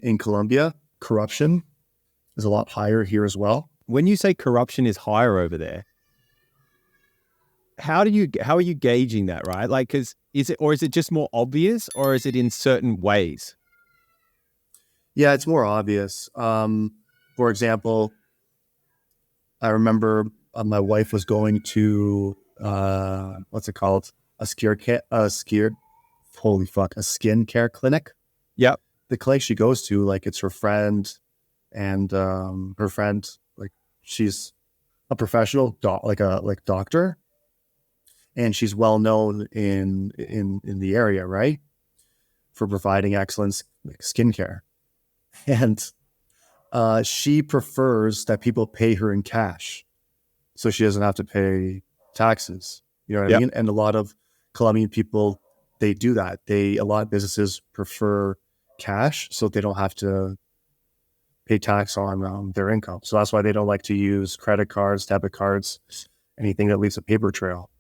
in Colombia, corruption is a lot higher here as well. When you say corruption is higher over there, how are you gauging that, right? Like, is it just more obvious, or is it in certain ways? Yeah, it's more obvious. For example, I remember my wife was going to what's it called? A skin care clinic. Yep. The clinic she goes to, like, it's her friend, and her friend, like, she's a professional doctor, and she's well known in the area, right, for providing excellent skincare. And she prefers that people pay her in cash, so she doesn't have to pay taxes. You know what I mean? And a lot of Colombian people, they do that. A lot of businesses prefer cash, so they don't have to pay tax on their income. So that's why they don't like to use credit cards, debit cards, anything that leaves a paper trail.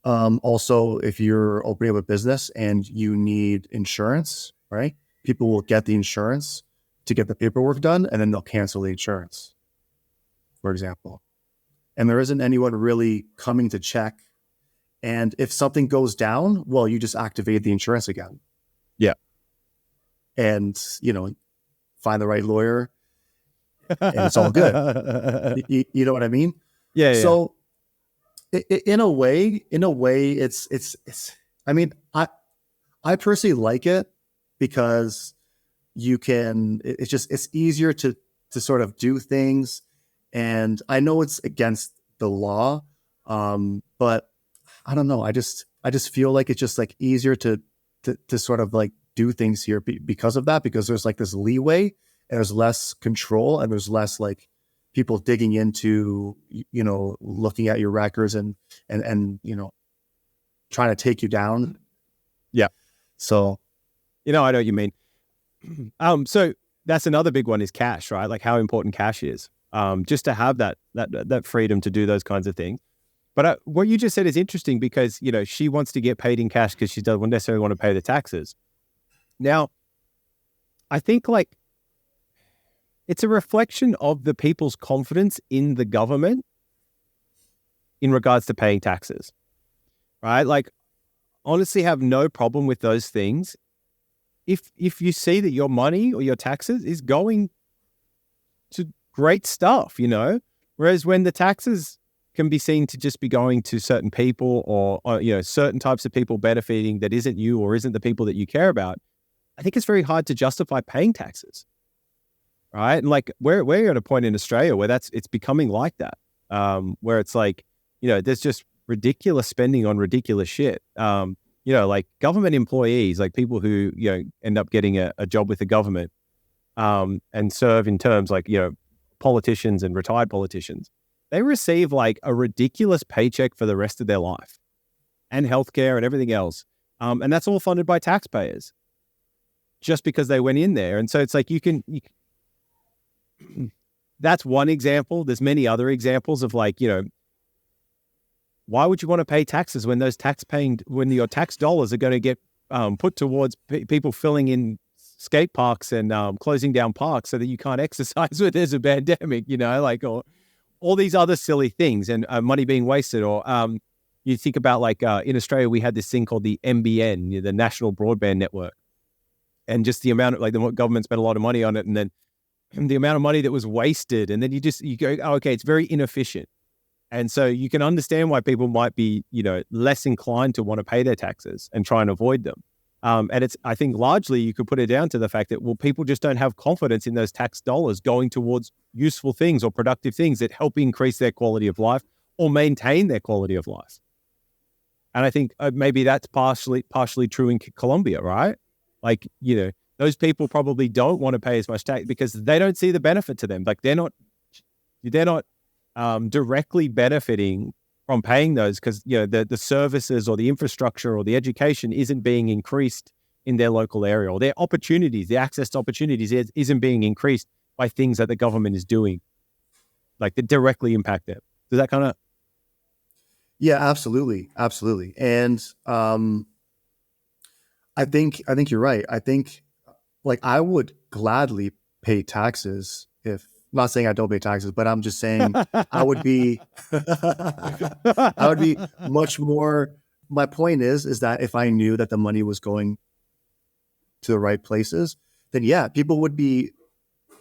Also, if you're opening up a business and you need insurance, right? People will get the insurance to get the paperwork done, and then they'll cancel the insurance, for example. And there isn't anyone really coming to check. And if something goes down, well, you just activate the insurance again. Yeah. And, find the right lawyer, and it's all good. You know what I mean? Yeah. So in a way, it's, I mean, I personally like it because it's easier to sort of do things. And I know it's against the law, but I don't know. I just feel like it's just like easier to sort of like do things here because of that, because there's like this leeway, and there's less control, and there's less like people digging into, looking at your records and trying to take you down. Yeah. So, I know what you mean. So that's another big one is cash, right? Like how important cash is, just to have that freedom to do those kinds of things. But what you just said is interesting because, she wants to get paid in cash because she doesn't necessarily want to pay the taxes. Now, I think like it's a reflection of the people's confidence in the government in regards to paying taxes, right? Like, honestly, have no problem with those things. If you see that your money or your taxes is going to great stuff, whereas when the taxes can be seen to just be going to certain people or certain types of people benefiting that isn't you or isn't the people that you care about, I think it's very hard to justify paying taxes, right? And like we're at a point in Australia where it's becoming like that, where it's like, there's just ridiculous spending on ridiculous shit. Like government employees, like people who, end up getting a job with the government and serve in terms like, politicians and retired politicians, they receive like a ridiculous paycheck for the rest of their life and healthcare and everything else. And that's all funded by taxpayers just because they went in there. And so it's like, that's one example. There's many other examples of like, why would you want to pay taxes when when your tax dollars are going to get put towards people filling in skate parks and closing down parks so that you can't exercise when there's a pandemic, or all these other silly things and money being wasted. Or you think about like in Australia, we had this thing called the NBN, the National Broadband Network. And just the amount of like the government spent a lot of money on it, and then the amount of money that was wasted. And then you go, oh, okay, it's very inefficient. And so you can understand why people might be, less inclined to want to pay their taxes and try and avoid them. And I think largely you could put it down to the fact that, well, people just don't have confidence in those tax dollars going towards useful things or productive things that help increase their quality of life or maintain their quality of life. And I think maybe that's partially true in Colombia, right? Like, those people probably don't want to pay as much tax because they don't see the benefit to them. Like they're not directly benefiting from paying those because, the services or the infrastructure or the education isn't being increased in their local area, or their opportunities, the access to opportunities isn't being increased by things that the government is doing, like that directly impact them. Does that kind of? Yeah, absolutely. And I think you're right. I think like I would gladly pay taxes if, I'm not saying I don't pay taxes, but I'm just saying I would be I would be much more, my point is that if I knew that the money was going to the right places, then yeah, people would be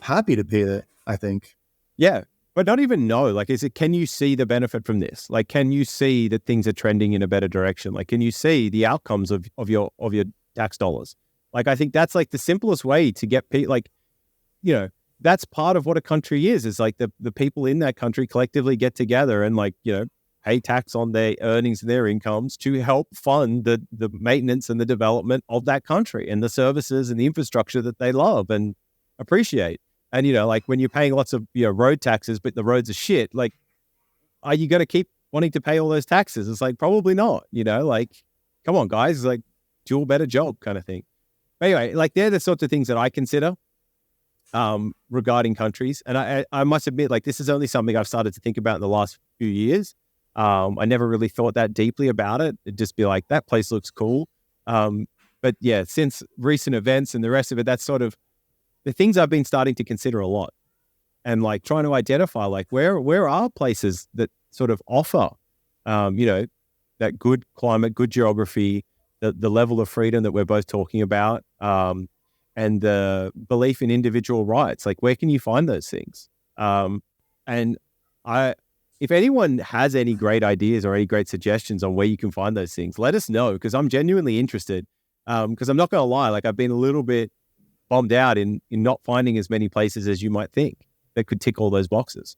happy to pay it, I think. Yeah. But not even know, like, can you see the benefit from this? Like, can you see that things are trending in a better direction? Like, can you see the outcomes of your tax dollars? Like, I think that's like the simplest way to get people, like, that's part of what a country is like the people in that country collectively get together and like, pay tax on their earnings and their incomes to help fund the maintenance and the development of that country and the services and the infrastructure that they love and appreciate. And, like when you're paying lots of road taxes, but the roads are shit, like, are you going to keep wanting to pay all those taxes? It's like, probably not, like, come on, guys, like, do a better job kind of thing. But anyway, like, they're the sorts of things that I consider regarding countries. And I must admit, like, this is only something I've started to think about in the last few years. I never really thought that deeply about it. It'd just be like, that place looks cool. But yeah, since recent events and the rest of it, that's sort of the things I've been starting to consider a lot, and like trying to identify like where are places that sort of offer, that good climate, good geography, the level of freedom that we're both talking about, and the belief in individual rights. Like, where can you find those things? And if anyone has any great ideas or any great suggestions on where you can find those things, let us know, because I'm genuinely interested. Because I'm not going to lie, like, I've been a little bit bummed out in not finding as many places as you might think that could tick all those boxes.